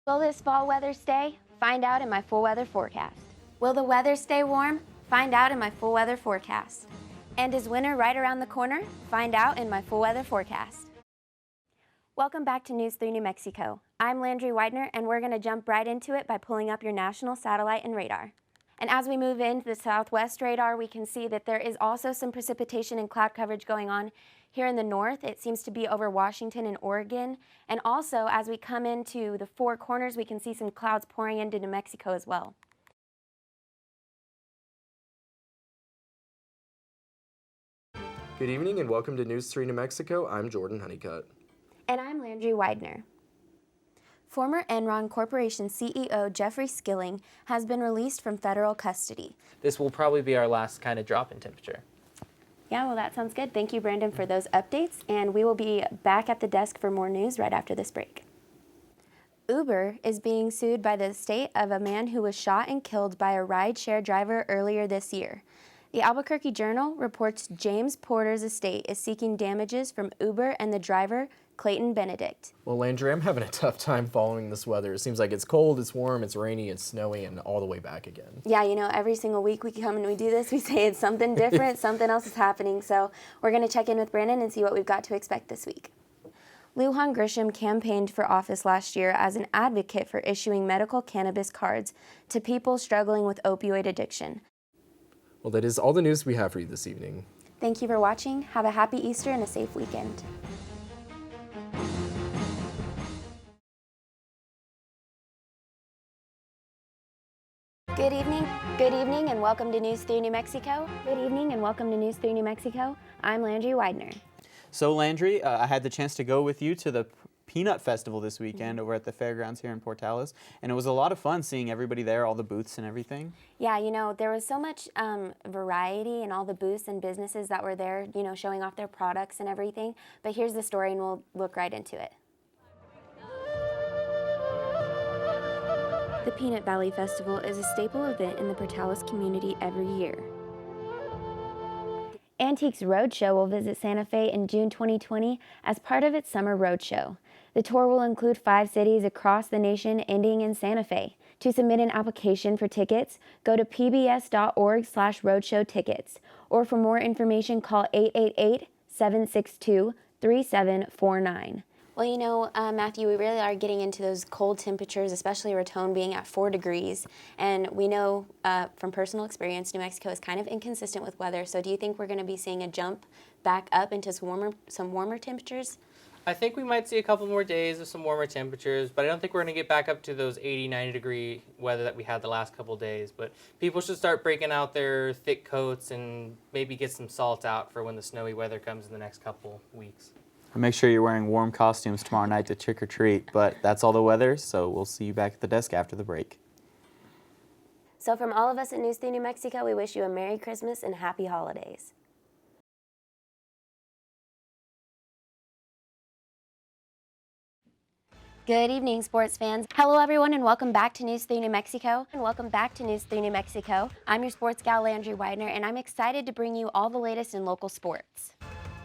Will this fall weather stay? Find out in my full weather forecast. Will the weather stay warm? Find out in my full weather forecast. And is winter right around the corner? Find out in my full weather forecast. Welcome back to News 3 New Mexico. I'm Landry Widner, and we're going to jump right into it by pulling up your national satellite and radar. And as we move into the southwest radar, we can see that there is also some precipitation and cloud coverage going on here in the north. It seems to be over Washington and Oregon. And also, as we come into the Four Corners, we can see some clouds pouring into New Mexico as well. Good evening and welcome to News 3 New Mexico. I'm Jordan Honeycutt. And I'm Landry Widner. Former Enron Corporation CEO Jeffrey Skilling has been released from federal custody. This will probably be our last kind of drop in temperature. Yeah, well, that sounds good. Thank you, Brandon, for those updates, and we will be back at the desk for more news right after this break. Uber is being sued by the state of a man who was shot and killed by a rideshare driver earlier this year. The Albuquerque Journal reports James Porter's estate is seeking damages from Uber and the driver, Clayton Benedict. Well, Landry, I'm having a tough time following this weather. It seems like it's cold, it's warm, it's rainy, it's snowy, and all the way back again. Yeah, you know, every single week we come and we do this, we say it's something different, something else is happening. So we're going to check in with Brandon and see what we've got to expect this week. Lujan Grisham campaigned for office last year as an advocate for issuing medical cannabis cards to people struggling with opioid addiction. Well, that is all the news we have for you this evening. Thank you for watching. Have a happy Easter and a safe weekend. Good evening, and welcome to News 3 New Mexico. Good evening, and welcome to News 3 New Mexico. I'm Landry Widner. So Landry, I had the chance to go with you to the Peanut Festival this weekend over at the fairgrounds here in Portales, and it was a lot of fun seeing everybody there, all the booths and everything. Yeah, you know, there was so much variety in all the booths and businesses that were there, you know, showing off their products and everything. But here's the story, and we'll look right into it. The Peanut Valley Festival is a staple event in the Portales community every year. Antiques Roadshow will visit Santa Fe in June 2020 as part of its summer roadshow. The tour will include 5 cities across the nation, ending in Santa Fe. To submit an application for tickets, go to pbs.org/roadshow tickets, or for more information, call 888-762-3749. Well, you know, Matthew, we really are getting into those cold temperatures, especially Raton being at 4 degrees. And we know from personal experience, New Mexico is kind of inconsistent with weather. So do you think we're going to be seeing a jump back up into some warmer temperatures? I think we might see a couple more days of some warmer temperatures, but I don't think we're going to get back up to those 80, 90-degree weather that we had the last couple days. But people should start breaking out their thick coats and maybe get some salt out for when the snowy weather comes in the next couple weeks. Make sure you're wearing warm costumes tomorrow night to trick or treat, but that's all the weather, so we'll see you back at the desk after the break. So from all of us at News 3 New Mexico, we wish you a Merry Christmas and Happy Holidays. Good evening, sports fans. Hello, everyone, and welcome back to News 3 New Mexico. I'm your sports gal, Landry Widner, and I'm excited to bring you all the latest in local sports.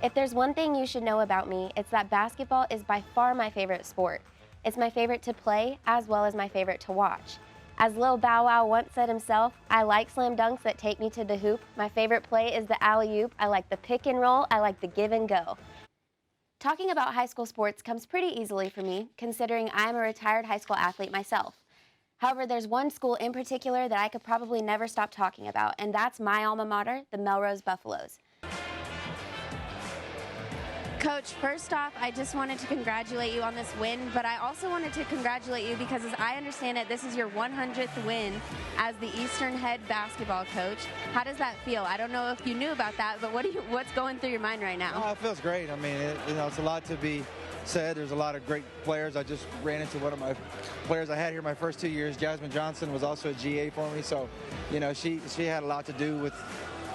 If there's one thing you should know about me, it's that basketball is by far my favorite sport. It's my favorite to play, as well as my favorite to watch. As Lil Bow Wow once said himself, I like slam dunks that take me to the hoop. My favorite play is the alley-oop. I like the pick and roll. I like the give and go. Talking about high school sports comes pretty easily for me, considering I'm a retired high school athlete myself. However, there's one school in particular that I could probably never stop talking about, and that's my alma mater, the Melrose Buffaloes. Coach, first off, I just wanted to congratulate you on this win, but I also wanted to congratulate you because, as I understand it, this is your 100th win as the Eastern head basketball coach. How does that feel? I don't know if you knew about that, but what's going through your mind right now? Oh, it feels great. I mean, it's a lot to be said. There's a lot of great players. I just ran into one of my players I had here my first 2 years. Jasmine Johnson was also a GA for me, so she had a lot to do with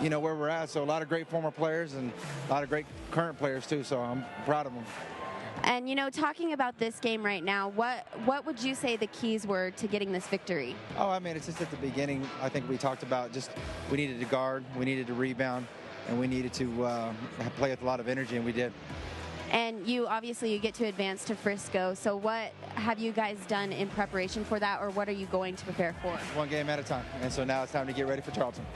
where we're at. So a lot of great former players and a lot of great current players too, so I'm proud of them. And talking about this game right now, what would you say the keys were to getting this victory? Oh, I mean, it's just at the beginning. I think we talked about just we needed to guard, we needed to rebound, and we needed to play with a lot of energy, and we did. And you get to advance to Frisco. So what have you guys done in preparation for that, or what are you going to prepare for? One game at a time, and so now it's time to get ready for Charlton.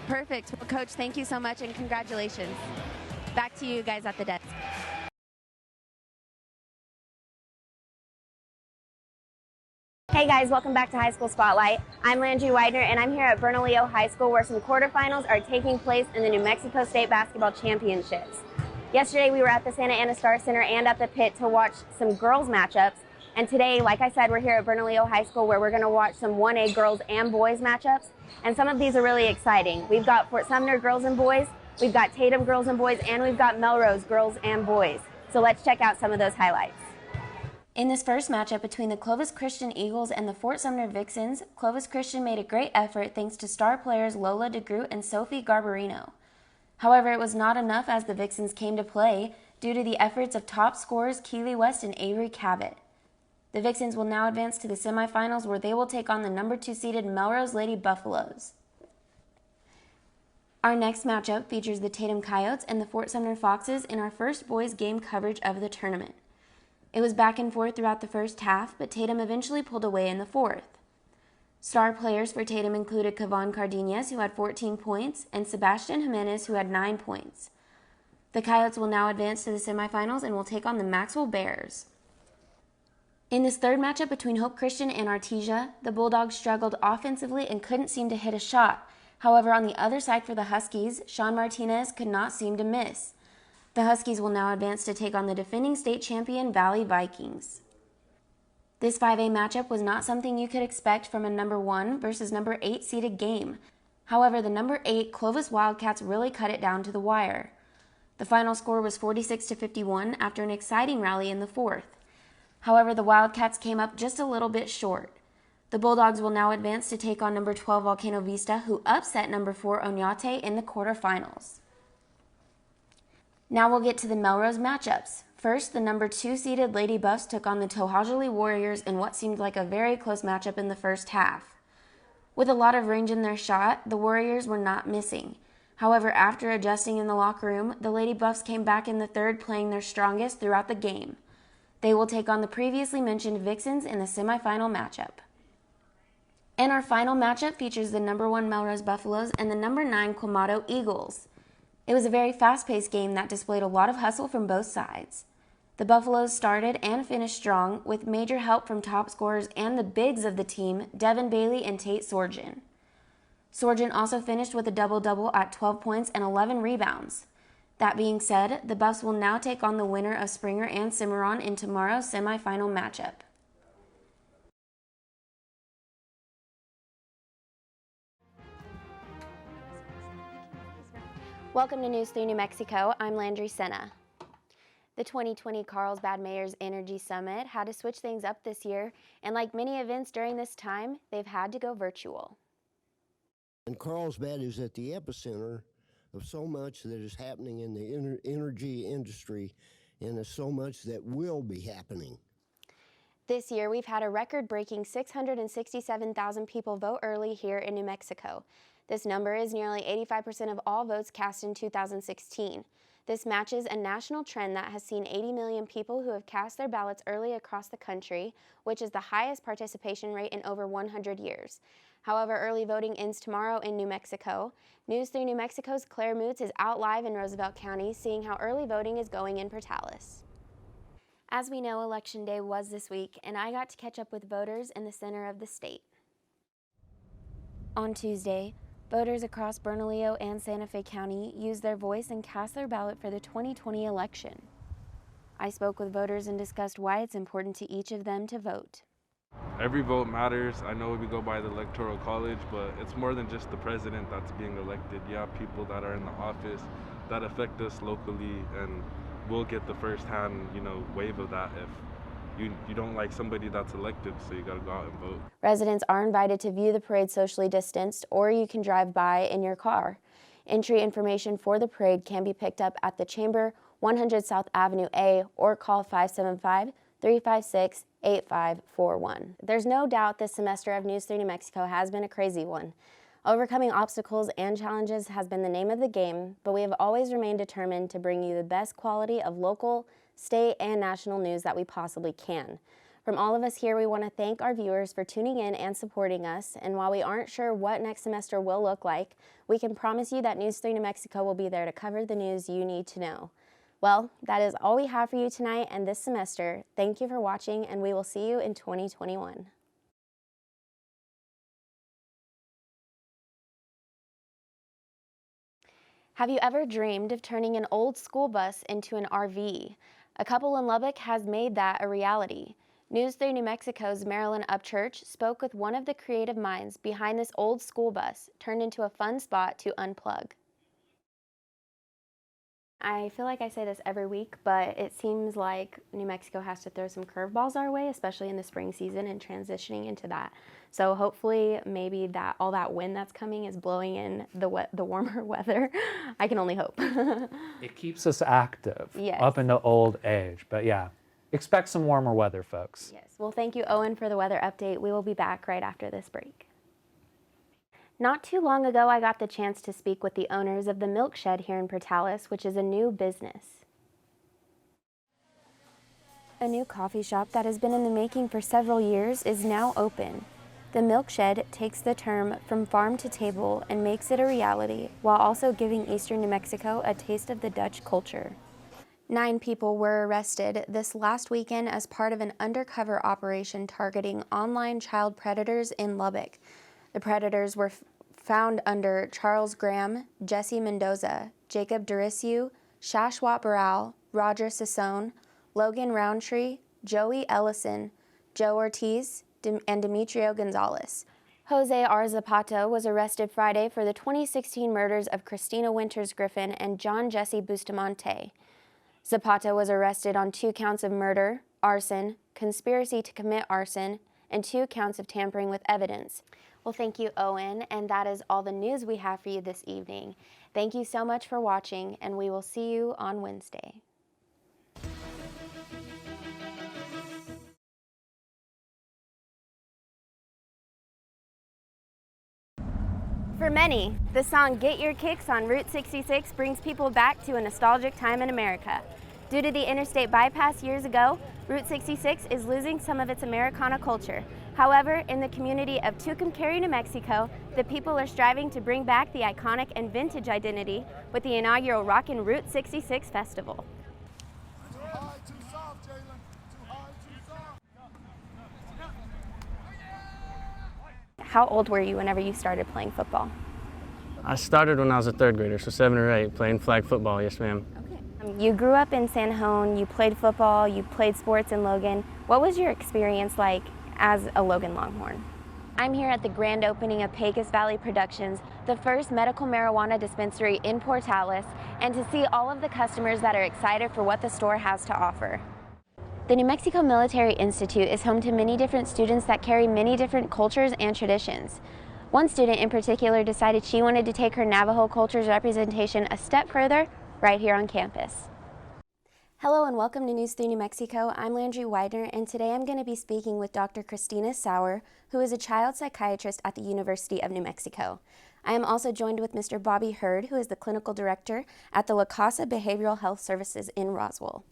Perfect. Well, Coach, thank you so much and congratulations. Back to you guys at the desk. Hey guys, welcome back to High School Spotlight. I'm Landry Widner and I'm here at Bernalillo High School where some quarterfinals are taking place in the New Mexico State Basketball Championships. Yesterday we were at the Santa Ana Star Center and at the pit to watch some girls matchups. And today, like I said, we're here at Bernalillo High School where we're going to watch some 1A girls and boys matchups. And some of these are really exciting. We've got Fort Sumner girls and boys, we've got Tatum girls and boys, and we've got Melrose girls and boys. So let's check out some of those highlights. In this first matchup between the Clovis Christian Eagles and the Fort Sumner Vixens, Clovis Christian made a great effort thanks to star players Lola DeGroot and Sophie Garbarino. However, it was not enough as the Vixens came to play due to the efforts of top scorers Keely West and Avery Cabot. The Vixens will now advance to the semifinals where they will take on the number 2 seeded Melrose Lady Buffaloes. Our next matchup features the Tatum Coyotes and the Fort Sumner Foxes in our first boys game coverage of the tournament. It was back and forth throughout the first half, but Tatum eventually pulled away in the fourth. Star players for Tatum included Kavon Cardenas, who had 14 points, and Sebastian Jimenez, who had 9 points. The Coyotes will now advance to the semifinals and will take on the Maxwell Bears. In this third matchup between Hope Christian and Artesia, the Bulldogs struggled offensively and couldn't seem to hit a shot. However, on the other side for the Huskies, Sean Martinez could not seem to miss. The Huskies will now advance to take on the defending state champion Valley Vikings. This 5A matchup was not something you could expect from a number 1 versus number 8 seeded game. However, the number 8 Clovis Wildcats really cut it down to the wire. The final score was 46-51 after an exciting rally in the fourth. However, the Wildcats came up just a little bit short. The Bulldogs will now advance to take on number 12 Volcano Vista, who upset number 4 Oñate in the quarterfinals. Now we'll get to the Melrose matchups. First, the number 2 seeded Lady Buffs took on the Tohajali Warriors in what seemed like a very close matchup in the first half. With a lot of range in their shot, the Warriors were not missing. However, after adjusting in the locker room, the Lady Buffs came back in the third playing their strongest throughout the game. They will take on the previously mentioned Vixens in the semifinal matchup. And our final matchup features the number 1 Melrose Buffaloes and the number 9 Quamato Eagles. It was a very fast-paced game that displayed a lot of hustle from both sides. The Buffaloes started and finished strong with major help from top scorers and the bigs of the team, Devin Bailey and Tate Sorgen. Sorgen also finished with a double-double at 12 points and 11 rebounds. That being said, the Buffs will now take on the winner of Springer and Cimarron in tomorrow's semifinal matchup. Welcome to News 3 New Mexico. I'm Landry Senna. The 2020 Carlsbad Mayor's Energy Summit had to switch things up this year, and like many events during this time, they've had to go virtual. And Carlsbad is at the epicenter of so much that is happening in the energy industry, and there's so much that will be happening. This year, we've had a record-breaking 667,000 people vote early here in New Mexico. This number is nearly 85% of all votes cast in 2016. This matches a national trend that has seen 80 million people who have cast their ballots early across the country, which is the highest participation rate in over 100 years. However, early voting ends tomorrow in New Mexico. News 3 New Mexico's Claire Moots is out live in Roosevelt County, seeing how early voting is going in Portales. As we know, Election Day was this week, and I got to catch up with voters in the center of the state. On Tuesday, voters across Bernalillo and Santa Fe County used their voice and cast their ballot for the 2020 election. I spoke with voters and discussed why it's important to each of them to vote. Every vote matters. I know we go by the Electoral College, but it's more than just the president that's being elected. You have people that are in the office that affect us locally, and we'll get the first-hand, wave of that if you don't like somebody that's elected, so you gotta go out and vote. Residents are invited to view the parade socially distanced, or you can drive by in your car. Entry information for the parade can be picked up at the Chamber, 100 South Avenue A, or call 575-356-8541. There's no doubt this semester of News 3 New Mexico has been a crazy one. Overcoming obstacles and challenges has been the name of the game, but we have always remained determined to bring you the best quality of local, state, and national news that we possibly can. From all of us here, we want to thank our viewers for tuning in and supporting us, and while we aren't sure what next semester will look like, we can promise you that News 3 New Mexico will be there to cover the news you need to know. Well, that is all we have for you tonight and this semester. Thank you for watching, and we will see you in 2021. Have you ever dreamed of turning an old school bus into an RV? A couple in Lubbock has made that a reality. News 3 New Mexico's Marilyn Upchurch spoke with one of the creative minds behind this old school bus turned into a fun spot to unplug. I feel like I say this every week, but it seems like New Mexico has to throw some curveballs our way, especially in the spring season and transitioning into that. So hopefully maybe that all that wind that's coming is blowing in the warmer weather. I can only hope. It keeps us active Yes. up into old age. But yeah, expect some warmer weather, folks. Yes. Well, thank you, Owen, for the weather update. We will be back right after this break. Not too long ago, I got the chance to speak with the owners of the Milk Shed here in Portales, which is a new business. A new coffee shop that has been in the making for several years is now open. The Milk Shed takes the term from farm to table and makes it a reality, while also giving Eastern New Mexico a taste of the Dutch culture. 9 people were arrested this last weekend as part of an undercover operation targeting online child predators in Lubbock. The predators were found under Charles Graham, Jesse Mendoza, Jacob Derisiu, Shashwat Baral, Roger Sassone, Logan Roundtree, Joey Ellison, Joe Ortiz, and Demetrio Gonzalez. Jose R. Zapato was arrested Friday for the 2016 murders of Christina Winters Griffin and John Jesse Bustamante. Zapato was arrested on 2 counts of murder, arson, conspiracy to commit arson, and 2 counts of tampering with evidence. Well, thank you, Owen, and that is all the news we have for you this evening. Thank you so much for watching, and we will see you on Wednesday. For many, the song Get Your Kicks on Route 66 brings people back to a nostalgic time in America. Due to the interstate bypass years ago, Route 66 is losing some of its Americana culture. However, in the community of Tucumcari, New Mexico, the people are striving to bring back the iconic and vintage identity with the inaugural Rockin' Route 66 Festival. Too high, too soft, Jalen. Too high, too soft. How old were you whenever you started playing football? I started when I was a 3rd grader, so 7 or 8, playing flag football, yes ma'am. You grew up in San Jose, you played football, you played sports in Logan. What was your experience like as a Logan Longhorn? I'm here at the grand opening of Pecos Valley Productions, the first medical marijuana dispensary in Portales, and to see all of the customers that are excited for what the store has to offer. The New Mexico Military Institute is home to many different students that carry many different cultures and traditions. One student in particular decided she wanted to take her Navajo culture's representation a step further right here on campus. Hello and welcome to News 3 New Mexico. I'm Landry Widner, and today I'm going to be speaking with Dr. Christina Sauer, who is a child psychiatrist at the University of New Mexico. I am also joined with Mr. Bobby Hurd, who is the clinical director at the La Casa Behavioral Health Services in Roswell.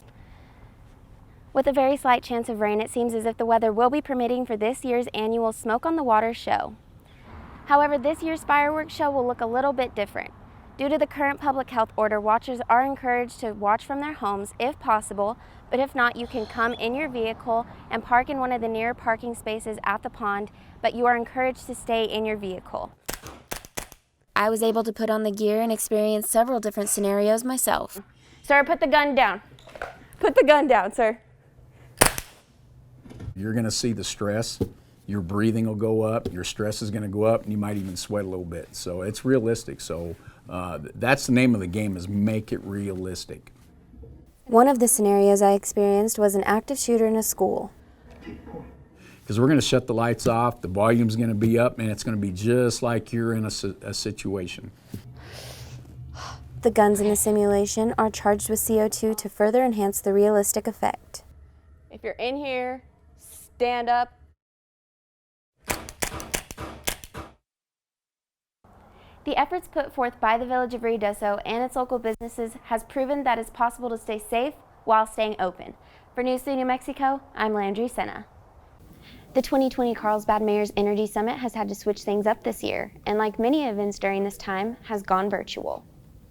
With a very slight chance of rain, it seems as if the weather will be permitting for this year's annual Smoke on the Water show. However, this year's fireworks show will look a little bit different. Due to the current public health order, watchers are encouraged to watch from their homes if possible, but if not, you can come in your vehicle and park in one of the near parking spaces at the pond, but you are encouraged to stay in your vehicle. I was able to put on the gear and experience several different scenarios myself. Sir, put the gun down. Put the gun down, sir. You're going to see the stress. Your breathing will go up, your stress is going to go up, and you might even sweat a little bit. So it's realistic. So that's the name of the game, is make it realistic. One of the scenarios I experienced was an active shooter in a school. Because we're going to shut the lights off, the volume's going to be up, and it's going to be just like you're in a situation. The guns in the simulation are charged with CO2 to further enhance the realistic effect. If you're in here, stand up. The efforts put forth by the Village of Ruidoso and its local businesses has proven that it's possible to stay safe while staying open. For News 3 New Mexico, I'm Landry. The 2020 Carlsbad Mayor's Energy Summit has had to switch things up this year, and like many events during this time, has gone virtual.